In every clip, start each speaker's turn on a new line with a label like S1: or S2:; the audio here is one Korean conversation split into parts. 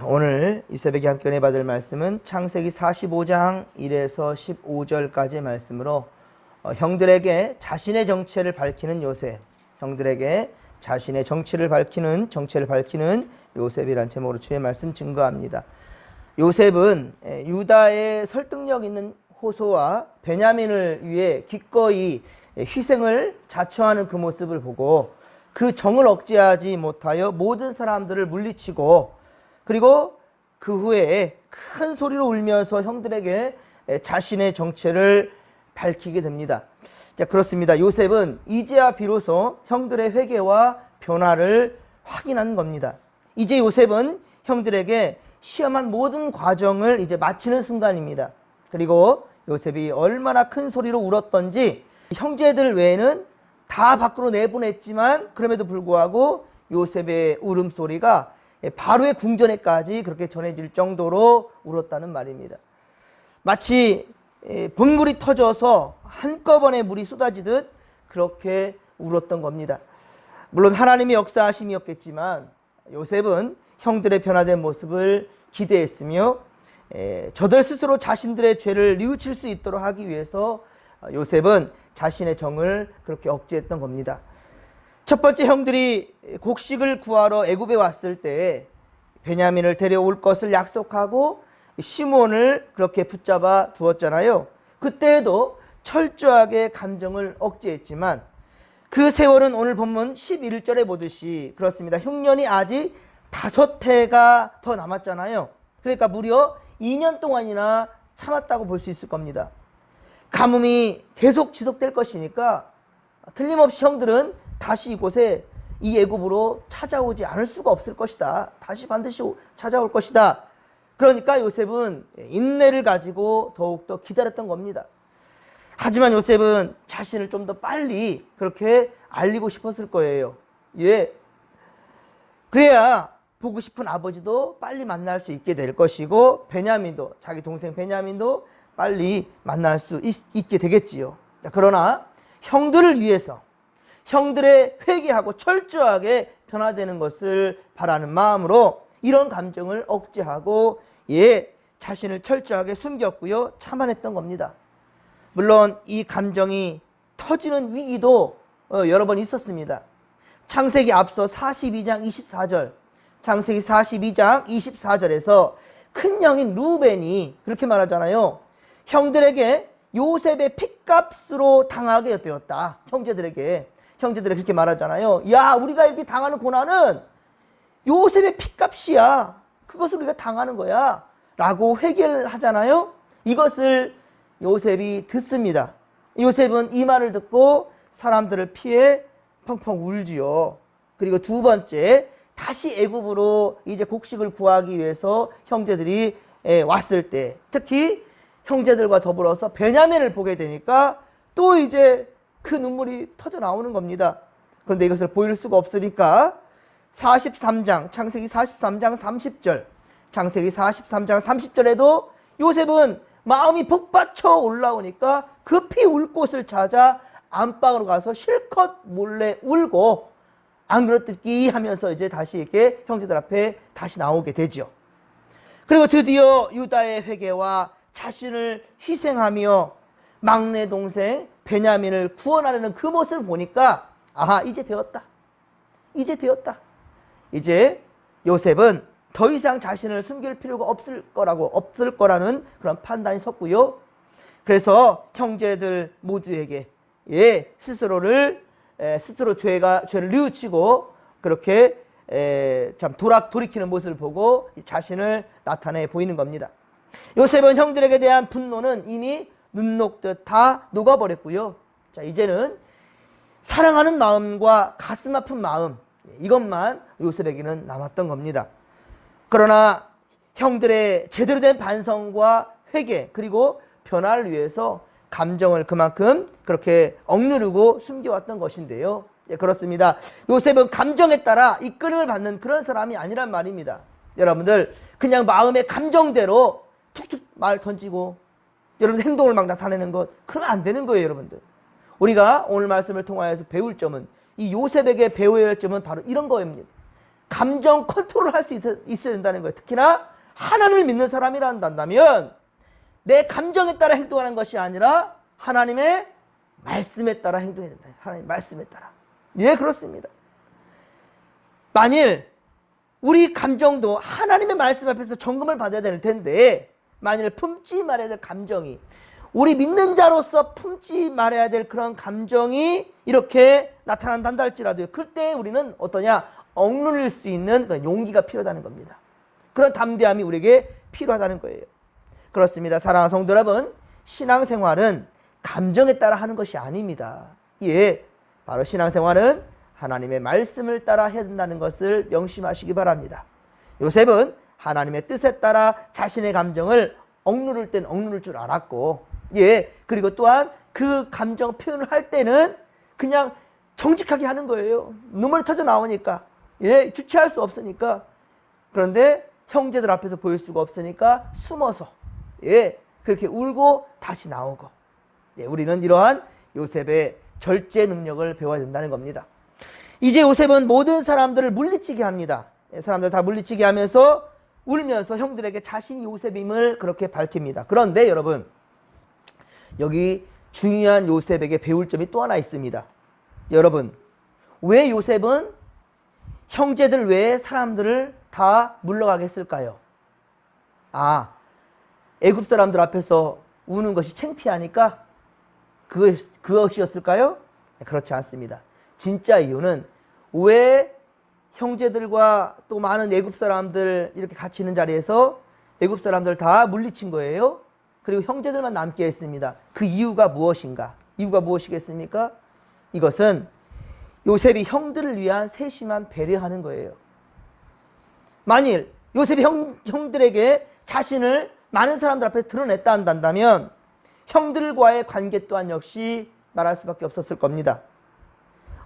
S1: 오늘 이 새벽에 함께 은혜 받을 말씀은 창세기 45장 1에서 15절까지의 말씀으로 형들에게 자신의 정체를 밝히는 요셉, 형들에게 자신의 정체를 밝히는 요셉이란 제목으로 주의 말씀 증거합니다. 요셉은 유다의 설득력 있는 호소와 베냐민을 위해 기꺼이 희생을 자처하는 그 모습을 보고 그 정을 억제하지 못하여 모든 사람들을 물리치고, 그리고 그 후에 큰 소리로 울면서 형들에게 자신의 정체를 밝히게 됩니다. 자, 그렇습니다. 요셉은 이제야 비로소 형들의 회개와 변화를 확인한 겁니다. 이제 요셉은 형들에게 시험한 모든 과정을 이제 마치는 순간입니다. 그리고 요셉이 얼마나 큰 소리로 울었던지 형제들 외에는 다 밖으로 내보냈지만, 그럼에도 불구하고 요셉의 울음소리가 바로의 궁전에까지 그렇게 전해질 정도로 울었다는 말입니다. 마치 본물이 터져서 한꺼번에 물이 쏟아지듯 그렇게 울었던 겁니다. 물론 하나님의 역사하심이었겠지만 요셉은 형들의 변화된 모습을 기대했으며 저들 스스로 자신들의 죄를 뉘우칠 수 있도록 하기 위해서 요셉은 자신의 정을 그렇게 억제했던 겁니다. 첫 번째, 형들이 곡식을 구하러 애굽에 왔을 때 베냐민을 데려올 것을 약속하고 시몬을 그렇게 붙잡아 두었잖아요. 그때에도 철저하게 감정을 억제했지만 그 세월은 오늘 본문 11절에 보듯이 그렇습니다. 흉년이 아직 5해가 더 남았잖아요. 그러니까 무려 2년 동안이나 참았다고 볼 수 있을 겁니다. 가뭄이 계속 지속될 것이니까 틀림없이 형들은 다시 이곳에 이 애굽으로 찾아오지 않을 수가 없을 것이다. 다시 반드시 찾아올 것이다. 그러니까 요셉은 인내를 가지고 더욱더 기다렸던 겁니다. 하지만 요셉은 자신을 좀 더 빨리 그렇게 알리고 싶었을 거예요. 예. 그래야 보고 싶은 아버지도 빨리 만날 수 있게 될 것이고, 베냐민도, 자기 동생 베냐민도 빨리 만날 수 있게 되겠지요. 그러나 형들을 위해서, 형들의 회개하고 철저하게 변화되는 것을 바라는 마음으로 이런 감정을 억제하고 자신을 철저하게 숨겼고요, 참아냈던 겁니다. 물론 이 감정이 터지는 위기도 여러 번 있었습니다. 창세기 앞서 42장 24절, 창세기 42장 24절에서 큰 형인 루벤이 그렇게 말하잖아요. 형들에게 요셉의 핏값으로 당하게 되었다. 형제들에게 그렇게 말하잖아요. 야, 우리가 이렇게 당하는 고난은 요셉의 핏값이야. 그것을 우리가 당하는 거야 라고 회개를 하잖아요. 이것을 요셉이 듣습니다. 요셉은 이 말을 듣고 사람들을 피해 펑펑 울지요. 그리고 두 번째, 다시 애굽으로 이제 곡식을 구하기 위해서 형제들이 왔을 때, 특히 형제들과 더불어서 베냐민을 보게 되니까 또 이제 그 눈물이 터져 나오는 겁니다. 그런데 이것을 보일 수가 없으니까 43장, 창세기 43장 30절, 창세기 43장 30절에도 요셉은 마음이 복받쳐 올라오니까 급히 울 곳을 찾아 안방으로 가서 실컷 몰래 울고, 안 그렇듯이 하면서 이제 다시 이렇게 형제들 앞에 다시 나오게 되죠. 그리고 드디어 유다의 회개와 자신을 희생하며 막내 동생 베냐민을 구원하려는 그 모습을 보니까 아하, 이제 되었다. 이제 요셉은 더 이상 자신을 숨길 필요가 없을 거라는 그런 판단이 섰고요. 그래서 형제들 모두에게 스스로 죄를 뉘우치고 그렇게 참 돌이키는 모습을 보고 자신을 나타내 보이는 겁니다. 요셉은 형들에게 대한 분노는 이미 눈 녹듯 다 녹아버렸고요. 자, 이제는 사랑하는 마음과 가슴 아픈 마음, 이것만 요셉에게는 남았던 겁니다. 그러나 형들의 제대로 된 반성과 회개, 그리고 변화를 위해서 감정을 그만큼 그렇게 억누르고 숨겨왔던 것인데요. 그렇습니다. 요셉은 감정에 따라 이끌림을 받는 그런 사람이 아니란 말입니다. 여러분들, 그냥 마음의 감정대로 툭툭 말 던지고 여러분 행동을 막 나타내는 것, 그러면 안 되는 거예요. 여러분들, 우리가 오늘 말씀을 통하여서 배울 점은, 이 요셉에게 배워야 할 점은 바로 이런 거입니다. 감정 컨트롤을 할 수 있어야 된다는 거예요. 특히나 하나님을 믿는 사람이란다면 내 감정에 따라 행동하는 것이 아니라 하나님의 말씀에 따라 행동해야 된다. 하나님의 말씀에 따라. 예, 그렇습니다. 만일 우리 감정도 하나님의 말씀 앞에서 점검을 받아야 될 텐데 만일 품지 말아야 될 감정이 우리 믿는 자로서 품지 말아야 될 그런 감정이 이렇게 나타난다 할지라도요. 그때 우리는 어떠냐? 억누를 수 있는 그런 용기가 필요하다는 겁니다. 그런 담대함이 우리에게 필요하다는 거예요. 그렇습니다. 사랑하는 성도 여러분, 신앙생활은 감정에 따라 하는 것이 아닙니다. 예, 바로 신앙생활은 하나님의 말씀을 따라 해야 된다는 것을 명심하시기 바랍니다. 요셉은 하나님의 뜻에 따라 자신의 감정을 억누를 땐 억누를 줄 알았고, 예, 그리고 또한 그 감정 표현을 할 때는 그냥 정직하게 하는 거예요. 눈물이 터져 나오니까, 예, 주체할 수 없으니까. 그런데 형제들 앞에서 보일 수가 없으니까 숨어서, 예, 그렇게 울고 다시 나오고. 예, 우리는 이러한 요셉의 절제 능력을 배워야 된다는 겁니다. 이제 요셉은 모든 사람들을 물리치게 합니다. 사람들 다 물리치게 하면서 울면서 형들에게 자신이 요셉임을 그렇게 밝힙니다. 그런데 여러분, 여기 중요한 요셉에게 배울 점이 또 하나 있습니다. 여러분, 왜 요셉은 형제들 외에 사람들을 다 물러가게 했을까요? 아, 애굽 사람들 앞에서 우는 것이 창피하니까 그것이었을까요? 그렇지 않습니다. 진짜 이유는 왜 형제들과 또 많은 애굽 사람들 이렇게 같이 있는 자리에서 애굽 사람들 다 물리친 거예요. 그리고 형제들만 남게 했습니다. 그 이유가 무엇인가? 이유가 무엇이겠습니까? 이것은 요셉이 형들을 위한 세심한 배려하는 거예요. 만일 요셉이 형들에게 자신을 많은 사람들 앞에 드러냈다 한다면 형들과의 관계 또한 역시 말할 수밖에 없었을 겁니다.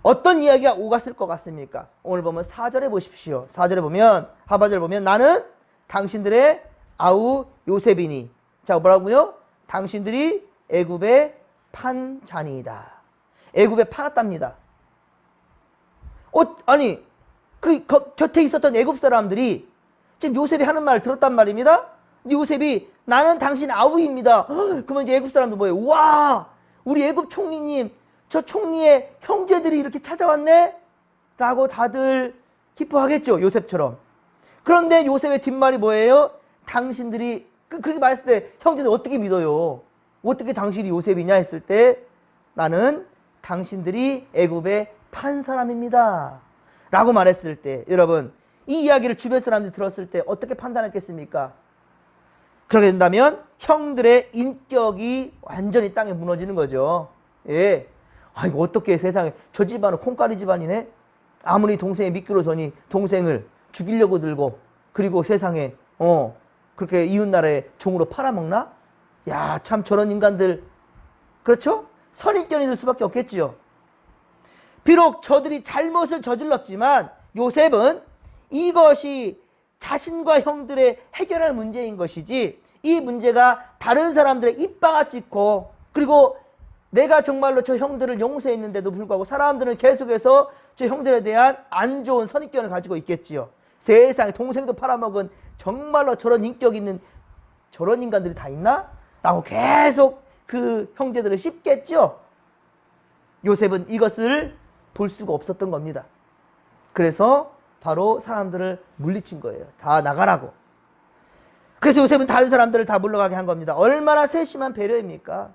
S1: 어떤 이야기가 오갔을 것 같습니까? 오늘 보면 4절에 보십시오. 4절에 보면, 하반절 보면, 나는 당신들의 아우 요셉이니. 자, 뭐라고요? 당신들이 애굽에 판 자니이다. 애굽에 팔았답니다. 아니, 그 곁에 있었던 애굽 사람들이 지금 요셉이 하는 말을 들었단 말입니다. 요셉이 나는 당신 아우입니다. 그러면 이제 애굽 사람도 뭐예요? 와, 우리 애굽 총리님, 저 총리의 형제들이 이렇게 찾아왔네? 라고 다들 기뻐하겠죠, 요셉처럼. 그런데 요셉의 뒷말이 뭐예요? 당신들이, 그렇게 말했을 때 형제들 어떻게 믿어요? 어떻게 당신이 요셉이냐 했을 때 나는 당신들이 애굽에 판 사람입니다. 라고 말했을 때 여러분, 이 이야기를 주변 사람들이 들었을 때 어떻게 판단했겠습니까? 그렇게 된다면 형들의 인격이 완전히 땅에 무너지는 거죠. 예. 아, 이거 어떻게 세상에 저 집안은 콩가리 집안이네? 아무리 동생이 미끄러서니 동생을 죽이려고 들고 그리고 세상에 그렇게 이웃나라에 종으로 팔아먹나? 야, 참 저런 인간들, 그렇죠? 선입견이 들 수밖에 없겠지요. 비록 저들이 잘못을 저질렀지만 요셉은 이것이 자신과 형들의 해결할 문제인 것이지 이 문제가 다른 사람들의 입방아 찍고 그리고 내가 정말로 저 형들을 용서했는데도 불구하고 사람들은 계속해서 저 형들에 대한 안 좋은 선입견을 가지고 있겠지요. 세상에 동생도 팔아먹은 정말로 저런 인격 있는 저런 인간들이 다 있나? 라고 계속 그 형제들을 씹겠죠. 요셉은 이것을 볼 수가 없었던 겁니다. 그래서 바로 사람들을 물리친 거예요. 다 나가라고. 그래서 요셉은 다른 사람들을 다 물러가게 한 겁니다. 얼마나 세심한 배려입니까?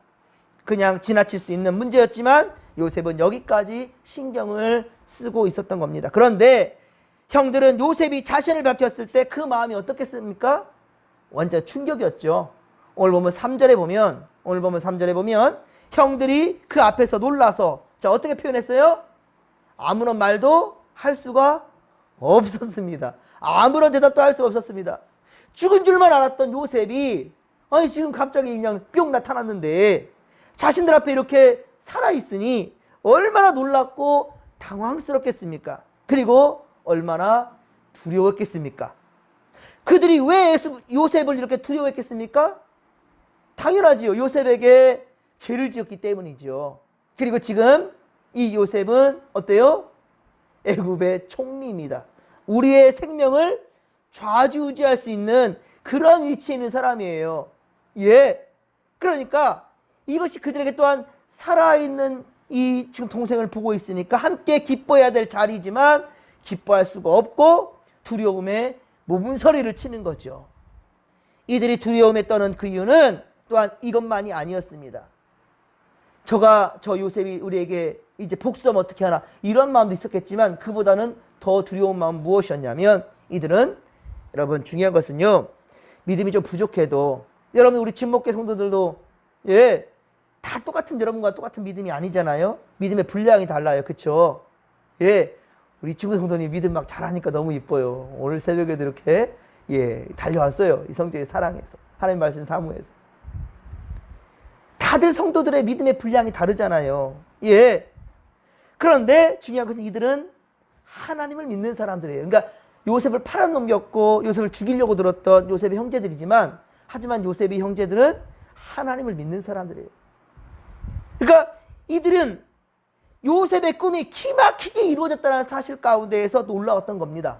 S1: 그냥 지나칠 수 있는 문제였지만 요셉은 여기까지 신경을 쓰고 있었던 겁니다. 그런데 형들은 요셉이 자신을 밝혔을 때 그 마음이 어떻겠습니까? 완전 충격이었죠. 오늘 보면 3절에 보면 형들이 그 앞에서 놀라서 자, 어떻게 표현했어요? 아무런 말도 할 수가 없었습니다. 아무런 대답도 할 수 없었습니다. 죽은 줄만 알았던 요셉이 아니 지금 갑자기 그냥 뿅 나타났는데 자신들 앞에 이렇게 살아있으니 얼마나 놀랍고 당황스럽겠습니까? 그리고 얼마나 두려웠겠습니까? 그들이 왜 요셉을 이렇게 두려워했겠습니까? 당연하지요. 요셉에게 죄를 지었기 때문이지요. 그리고 지금 이 요셉은 어때요? 애굽의 총리입니다. 우리의 생명을 좌지우지할 수 있는 그런 위치에 있는 사람이에요. 예. 그러니까 이것이 그들에게 또한 살아있는 이 지금 동생을 보고 있으니까 함께 기뻐해야 될 자리지만 기뻐할 수가 없고 두려움에 몸서리를 치는 거죠. 이들이 두려움에 떠는 그 이유는 또한 이것만이 아니었습니다. 저 요셉이 우리에게 이제 복수하면 어떻게 하나 이런 마음도 있었겠지만 그보다는 더 두려운 마음은 무엇이었냐면 이들은 여러분 중요한 것은요. 믿음이 좀 부족해도 여러분 우리 진목계 성도들도 예, 다 똑같은 여러분과 똑같은 믿음이 아니잖아요. 믿음의 분량이 달라요. 그렇죠? 예, 우리 중국 성도님 믿음 막 잘하니까 너무 이뻐요. 오늘 새벽에도 이렇게 예, 달려왔어요. 이 성도의 사랑에서 하나님 말씀 사모해서 다들 성도들의 믿음의 분량이 다르잖아요. 예. 그런데 중요한 것은 이들은 하나님을 믿는 사람들이에요. 그러니까 요셉을 팔아넘겼고 요셉을 죽이려고 들었던 요셉의 형제들이지만 하지만 요셉의 형제들은 하나님을 믿는 사람들이에요. 그러니까 이들은 요셉의 꿈이 기막히게 이루어졌다는 사실 가운데에서 놀라웠던 겁니다.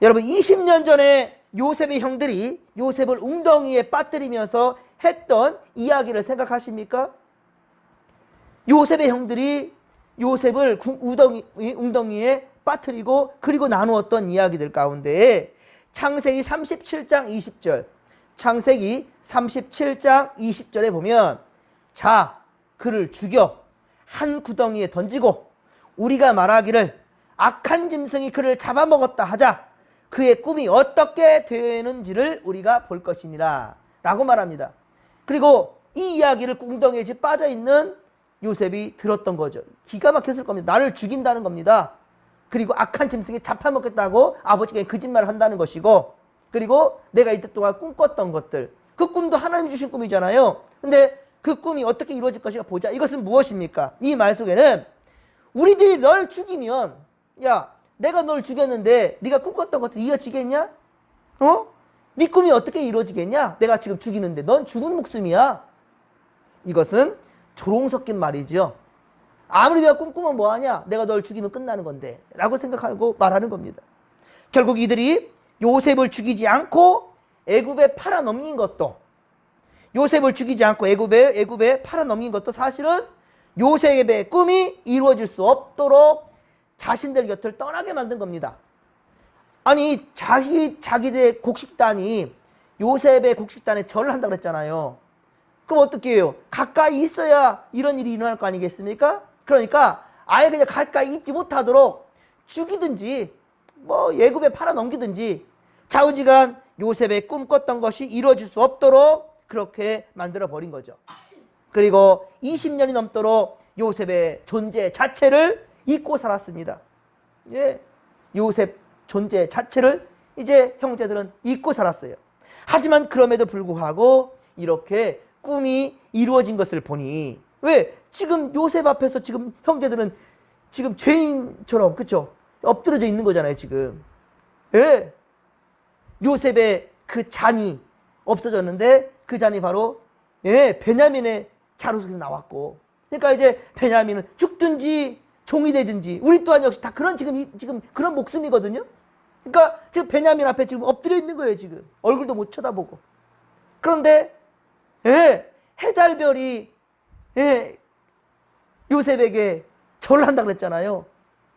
S1: 여러분 20년 전에 요셉의 형들이 요셉을 웅덩이에 빠뜨리면서 했던 이야기를 생각하십니까? 요셉의 형들이 요셉을 웅덩이에 빠뜨리고 그리고 나누었던 이야기들 가운데 창세기 37장 20절 창세기 37장 20절에 보면 자 그를 죽여 한 구덩이에 던지고 우리가 말하기를 악한 짐승이 그를 잡아먹었다 하자 그의 꿈이 어떻게 되는지를 우리가 볼 것이니라 라고 말합니다. 그리고 이 이야기를 웅덩이에 빠져있는 요셉이 들었던 거죠. 기가 막혔을 겁니다. 나를 죽인다는 겁니다. 그리고 악한 짐승이 잡아먹겠다고 아버지가 거짓말을 한다는 것이고 그리고 내가 이때 동안 꿈꿨던 것들 그 꿈도 하나님이 주신 꿈이잖아요. 근데 그 꿈이 어떻게 이루어질 것인가 보자. 이것은 무엇입니까? 이 말 속에는 우리들이 널 죽이면 야 내가 널 죽였는데 네가 꿈꿨던 것들이 이어지겠냐? 네 꿈이 어떻게 이루어지겠냐? 내가 지금 죽이는데 넌 죽은 목숨이야. 이것은 조롱 섞인 말이죠. 아무리 내가 꿈꾸면 뭐하냐? 내가 널 죽이면 끝나는 건데 라고 생각하고 말하는 겁니다. 결국 이들이 요셉을 죽이지 않고 애굽에 팔아넘긴 것도 요셉을 죽이지 않고 애굽에 팔아넘긴 것도 사실은 요셉의 꿈이 이루어질 수 없도록 자신들 곁을 떠나게 만든 겁니다. 아니 자기들의 곡식단이 요셉의 곡식단에 절을 한다고 그랬잖아요. 그럼 어떻게 해요? 가까이 있어야 이런 일이 일어날 거 아니겠습니까? 그러니까 아예 그냥 가까이 있지 못하도록 죽이든지 뭐 애굽에 팔아넘기든지 좌우지간 요셉의 꿈꿨던 것이 이루어질 수 없도록 그렇게 만들어버린 거죠. 그리고 20년이 넘도록 요셉의 존재 자체를 잊고 살았습니다. 예, 요셉 존재 자체를 이제 형제들은 잊고 살았어요. 하지만 그럼에도 불구하고 이렇게 꿈이 이루어진 것을 보니 왜? 지금 요셉 앞에서 지금 형제들은 지금 죄인처럼 그쵸? 엎드려져 있는 거잖아요 지금. 예. 요셉의 그 잔이 없어졌는데 그 잔이 바로 예 베냐민의 자루 속에서 나왔고 그러니까 이제 베냐민은 죽든지 종이 되든지 우리 또한 역시 다 그런 지금 그런 목숨이거든요. 그러니까 지금 베냐민 앞에 지금 엎드려 있는 거예요 지금. 얼굴도 못 쳐다보고. 그런데 예, 해달별이 예, 요셉에게 절을 한다고 그랬잖아요.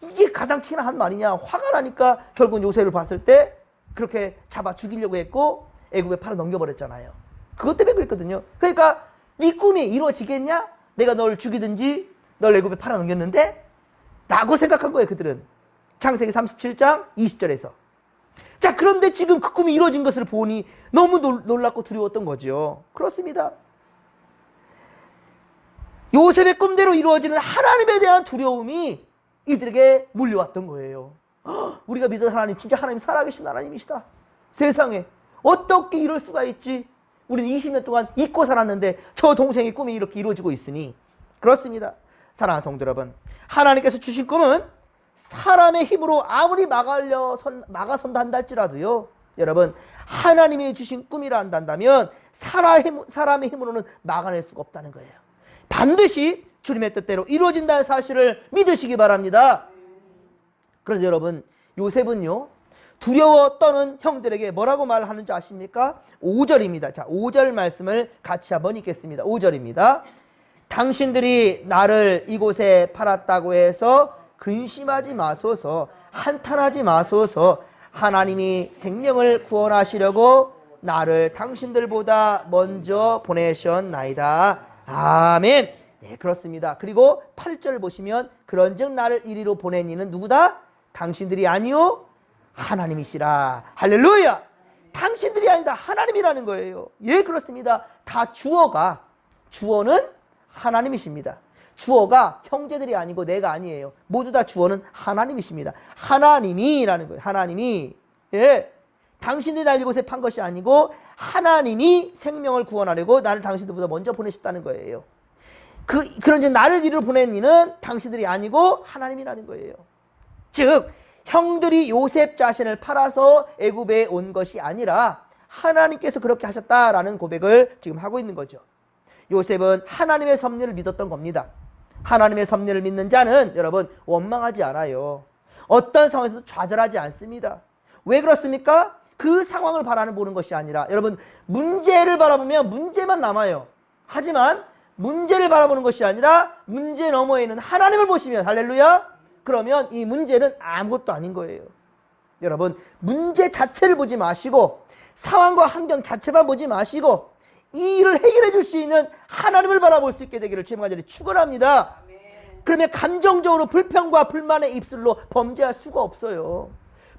S1: 이게 가장 친한 말이냐. 화가 나니까 결국은 요셉을 봤을 때 그렇게 잡아 죽이려고 했고 애굽에 팔아 넘겨버렸잖아요. 그것 때문에 그랬거든요. 그러니까 네 꿈이 이루어지겠냐? 내가 널 죽이든지 널 애굽에 팔아 넘겼는데 라고 생각한 거예요 그들은. 창세기 37장 20절에서. 자 그런데 지금 그 꿈이 이루어진 것을 보니 너무 놀랍고 두려웠던 거죠. 그렇습니다. 요셉의 꿈대로 이루어지는 하나님에 대한 두려움이 이들에게 몰려왔던 거예요. 우리가 믿는 하나님 진짜 하나님 살아계신 하나님이시다. 세상에 어떻게 이럴 수가 있지? 우리는 20년 동안 잊고 살았는데 저 동생의 꿈이 이렇게 이루어지고 있으니. 그렇습니다. 사랑하는 성도 여러분, 하나님께서 주신 꿈은 사람의 힘으로 아무리 막아선다 한다 할지라도요, 여러분 하나님이 주신 꿈이라 한다면 사람의 힘으로는 막아낼 수가 없다는 거예요. 반드시 주님의 뜻대로 이루어진다는 사실을 믿으시기 바랍니다. 그런데 여러분 요셉은요, 두려워 떠는 형들에게 뭐라고 말하는 줄 아십니까? 5절입니다. 자, 5절 말씀을 같이 한번 읽겠습니다. 5절입니다. 당신들이 나를 이곳에 팔았다고 해서 근심하지 마소서, 한탄하지 마소서. 하나님이 생명을 구원하시려고 나를 당신들보다 먼저 보내셨나이다. 아멘. 네, 그렇습니다. 그리고 8절 보시면 그런즉 나를 이리로 보낸 이는 누구다? 당신들이 아니요 하나님이시라. 할렐루야. 당신들이 아니다 하나님이라는 거예요. 예, 그렇습니다. 다 주어는 하나님이십니다. 주어가 형제들이 아니고 내가 아니에요. 모두 다 주어는 하나님이십니다. 하나님이라는 거예요. 하나님이. 예. 당신들이 날 이곳에 판 것이 아니고 하나님이 생명을 구원하려고 나를 당신들보다 먼저 보내셨다는 거예요. 그런즉 나를 이리로 보낸 이는 당신들이 아니고 하나님이라는 거예요. 즉 형들이 요셉 자신을 팔아서 애굽에 온 것이 아니라 하나님께서 그렇게 하셨다라는 고백을 지금 하고 있는 거죠. 요셉은 하나님의 섭리를 믿었던 겁니다. 하나님의 섭리를 믿는 자는 여러분 원망하지 않아요. 어떤 상황에서도 좌절하지 않습니다. 왜 그렇습니까? 그 상황을 보는 것이 아니라 여러분 문제를 바라보면 문제만 남아요. 하지만 문제를 바라보는 것이 아니라 문제 너머에 있는 하나님을 보시면 할렐루야, 그러면 이 문제는 아무것도 아닌 거예요. 여러분 문제 자체를 보지 마시고 상황과 환경 자체만 보지 마시고 이 일을 해결해 줄 수 있는 하나님을 바라볼 수 있게 되기를 주님과 자리 축원합니다. 그러면 감정적으로 불평과 불만의 입술로 범죄할 수가 없어요.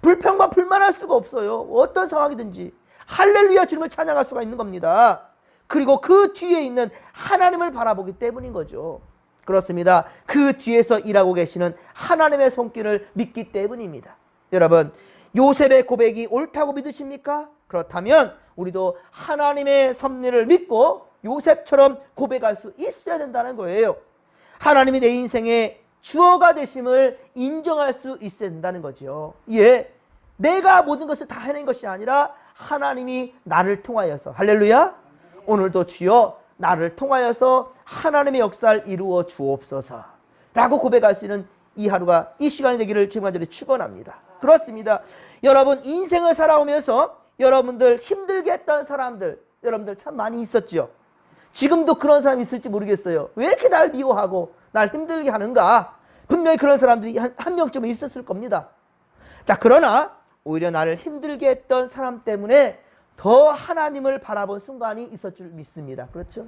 S1: 불평과 불만할 수가 없어요. 어떤 상황이든지 할렐루야 주님을 찬양할 수가 있는 겁니다. 그리고 그 뒤에 있는 하나님을 바라보기 때문인 거죠. 그렇습니다. 그 뒤에서 일하고 계시는 하나님의 손길을 믿기 때문입니다. 여러분 요셉의 고백이 옳다고 믿으십니까? 그렇다면 우리도 하나님의 섭리를 믿고 요셉처럼 고백할 수 있어야 된다는 거예요. 하나님이 내 인생의 주어가 되심을 인정할 수 있어야 된다는 거죠. 예, 내가 모든 것을 다 해낸 것이 아니라 하나님이 나를 통하여서 할렐루야, 오늘도 주여 나를 통하여서 하나님의 역사를 이루어 주옵소서 라고 고백할 수 있는 이 하루가, 이 시간이 되기를 주님과 저를 축원합니다. 그렇습니다. 여러분 인생을 살아오면서 여러분들 힘들게 했던 사람들 여러분들 참 많이 있었죠. 지금도 그런 사람이 있을지 모르겠어요. 왜 이렇게 날 미워하고 날 힘들게 하는가? 분명히 그런 사람들이 한 명쯤은 있었을 겁니다. 자, 그러나 오히려 나를 힘들게 했던 사람 때문에 더 하나님을 바라본 순간이 있을 줄 믿습니다. 그렇죠?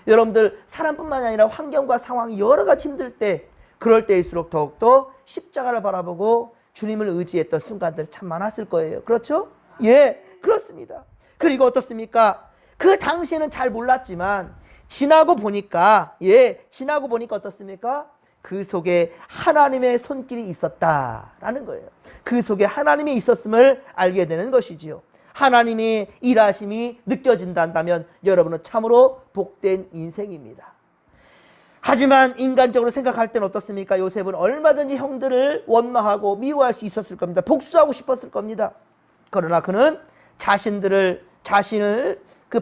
S1: 여러분들 사람뿐만 아니라 환경과 상황이 여러 가지 힘들 때, 그럴 때일수록 더욱더 십자가를 바라보고 주님을 의지했던 순간들 참 많았을 거예요. 그렇죠? 예, 그렇습니다. 그리고 어떻습니까? 그 당시에는 잘 몰랐지만 지나고 보니까 어떻습니까? 그 속에 하나님의 손길이 있었다라는 거예요. 그 속에 하나님이 있었음을 알게 되는 것이지요. 하나님의 일하심이 느껴진다면 여러분은 참으로 복된 인생입니다. 하지만 인간적으로 생각할 때는 어떻습니까? 요셉은 얼마든지 형들을 원망하고 미워할 수 있었을 겁니다. 복수하고 싶었을 겁니다. 그러나 그는 자신을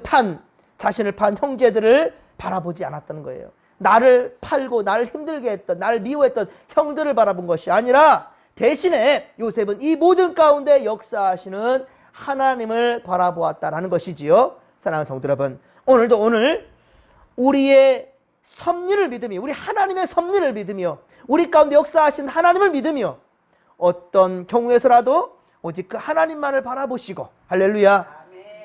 S1: 판 형제들을 바라보지 않았다는 거예요. 나를 팔고 나를 힘들게 했던, 나를 미워했던 형들을 바라본 것이 아니라 대신에 요셉은 이 모든 가운데 역사하시는 하나님을 바라보았다라는 것이지요. 사랑하는 성도 여러분, 오늘 우리의 섭리를 믿으며, 우리 하나님의 섭리를 믿으며, 우리 가운데 역사하신 하나님을 믿으며 어떤 경우에서라도 오직 그 하나님만을 바라보시고 할렐루야,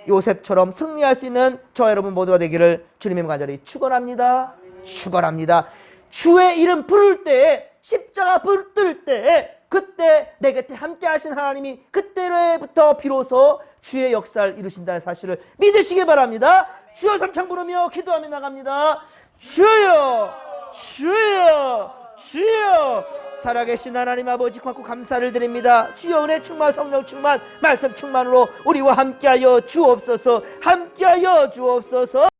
S1: 요셉처럼 승리할 수 있는 저 여러분 모두가 되기를 주님의 간절히 축원합니다. 축원합니다. 주의 이름 부를 때, 십자가 붙들 때, 그때 내 곁에 함께 하신 하나님이 그때로부터 비로소 주의 역사를 이루신다는 사실을 믿으시기 바랍니다. 주여 삼창 부르며 기도하며 나갑니다. 주여, 주여, 주여. 살아계신 하나님 아버지 고맙고 감사를 드립니다. 주여 은혜 충만, 성령 충만, 말씀 충만으로 우리와 함께하여 주옵소서. 함께하여 주옵소서.